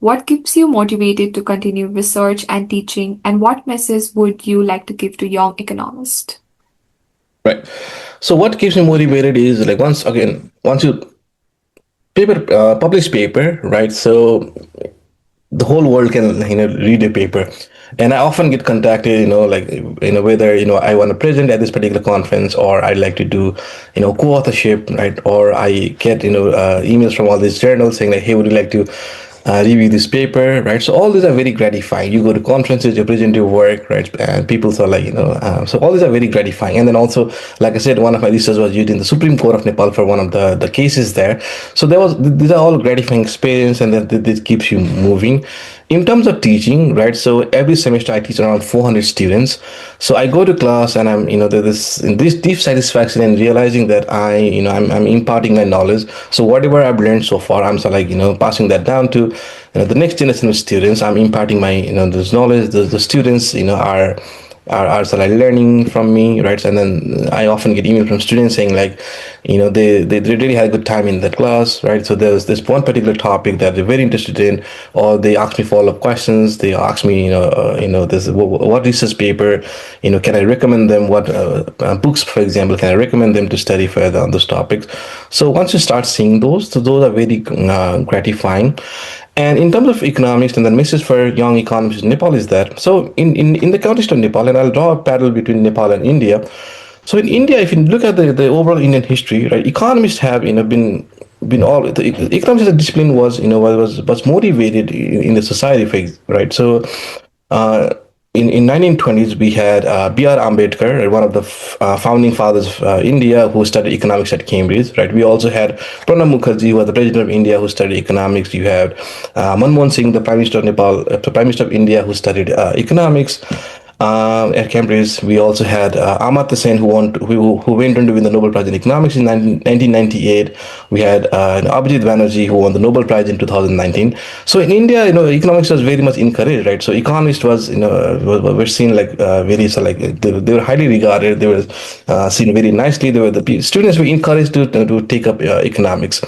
What keeps you motivated to continue research and teaching, and what message would you like to give to young economists? Right. So what keeps me motivated is like once you publish paper, right? So the whole world can read a paper, and I often get contacted, like whether I want to present at this particular conference, or I'd like to do co-authorship, right? Or I get emails from all these journals saying like, hey, would you like to review this paper, right? So all these are very gratifying. You go to conferences, you present your work, right? And people are like, so all these are very gratifying. And then also, like I said, one of my research was used in the Supreme Court of Nepal for one of the cases there. So these are all gratifying experience, and then this keeps you moving. In terms of teaching, right? So every semester I teach around 400 students. So I go to class, and I'm, there's this deep satisfaction in realizing that I'm imparting my knowledge. So whatever I've learned so far, I'm sort of like, passing that down to, the next generation of students. I'm imparting my, this knowledge. The students, are sort of like learning from me, right? And then I often get emails from students saying like, they really had a good time in that class, right? So there's this one particular topic that they're very interested in, or they ask me follow-up questions. They ask me, this what research paper, can I recommend them? What books, for example, can I recommend them to study further on those topics? So once you start seeing those, so those are very gratifying. And in terms of economics, and the message for young economists in Nepal is that, so in the context of Nepal, and I'll draw a parallel between Nepal and India. So in India, if you look at the overall Indian history, right, economists have been all the economics as a discipline was was motivated in the society, right? So in 1920s, we had B.R. Ambedkar, one of the founding fathers of India, who studied economics at Cambridge, right? We also had Pranab Mukherjee, who was the president of India, who studied economics. You had Manmohan Singh, the prime minister of Nepal, the prime minister of India, who studied economics. At Cambridge, we also had Amartya Sen, who went on to win the Nobel Prize in Economics in 1998. We had Abhijit Banerjee, who won the Nobel Prize in 2019. So in India, economics was very much encouraged, right? So economists were seen like very, so like they were highly regarded. They were seen very nicely. They were students were encouraged to take up economics.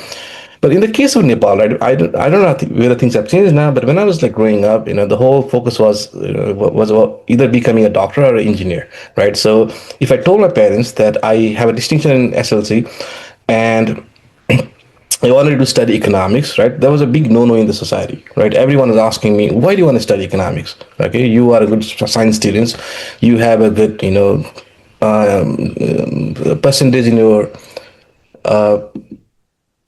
But in the case of Nepal, right, I don't know whether things have changed now. But when I was like growing up, the whole focus was about either becoming a doctor or an engineer, right? So if I told my parents that I have a distinction in SLC, and I wanted to study economics, right? That was a big no-no in the society, right? Everyone was asking me, why do you want to study economics? Okay, you are a good science student, you have a good,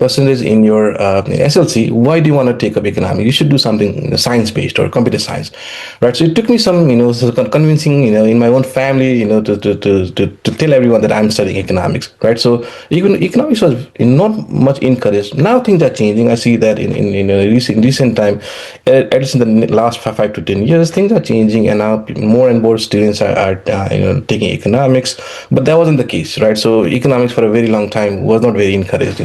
percentage in your uh, SLC. Why do you want to take up economics? You should do something science based or computer science, right? So it took me some, convincing, in my own family, to tell everyone that I'm studying economics, right? So even economics was not much encouraged. Now things are changing. I see that in recent time, at least in the last 5 to 10 years, things are changing, and now more and more students are taking economics. But that wasn't the case, right? So economics for a very long time was not very encouraged.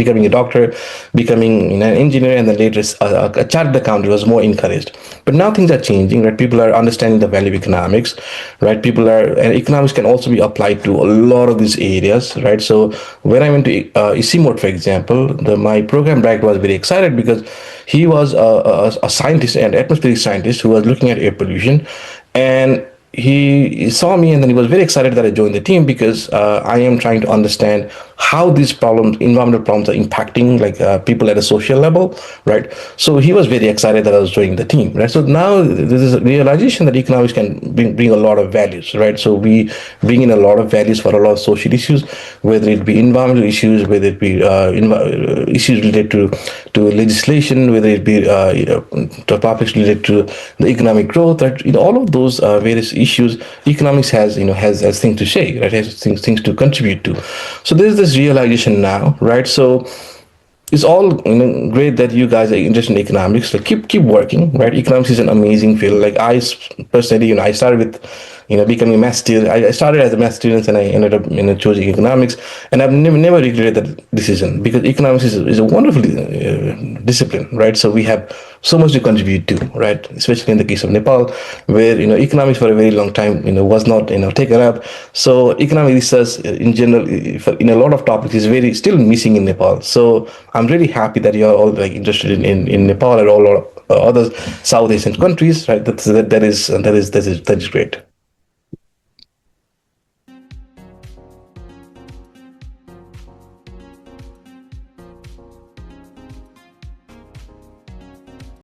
Becoming a doctor, becoming an engineer, and then later a chartered accountant was more encouraged. But now things are changing, right? People are understanding the value of economics, right? And economics can also be applied to a lot of these areas, right? So when I went to ICMOD, for example, my program director was very excited because he was a scientist, an atmospheric scientist, who was looking at air pollution, and he saw me, and then he was very excited that I joined the team, because I am trying to understand how these environmental problems, are impacting like people at a social level, right? So he was very excited that I was joining the team, right? So now there is a realization that economics can bring a lot of values, right? So we bring in a lot of values for a lot of social issues, whether it be environmental issues, whether it be issues related to legislation, whether it be to topics related to the economic growth, right? All of those various issues, economics has things to say, right? Has things to contribute to. So there's this realization now, right? So it's all great that you guys are interested in economics. So keep working, right? Economics is an amazing field. Like personally, I started with becoming a math student. I started as a math student, and I ended up choosing economics, and I've never regretted that decision, because economics is a wonderful discipline, right? So we have so much to contribute to, right? Especially in the case of Nepal, where economics for a very long time was not taken up. So economic research in general, in a lot of topics, is very still missing in Nepal. So I'm really happy that you're all like interested in Nepal, and all other South Asian countries, right? That is great.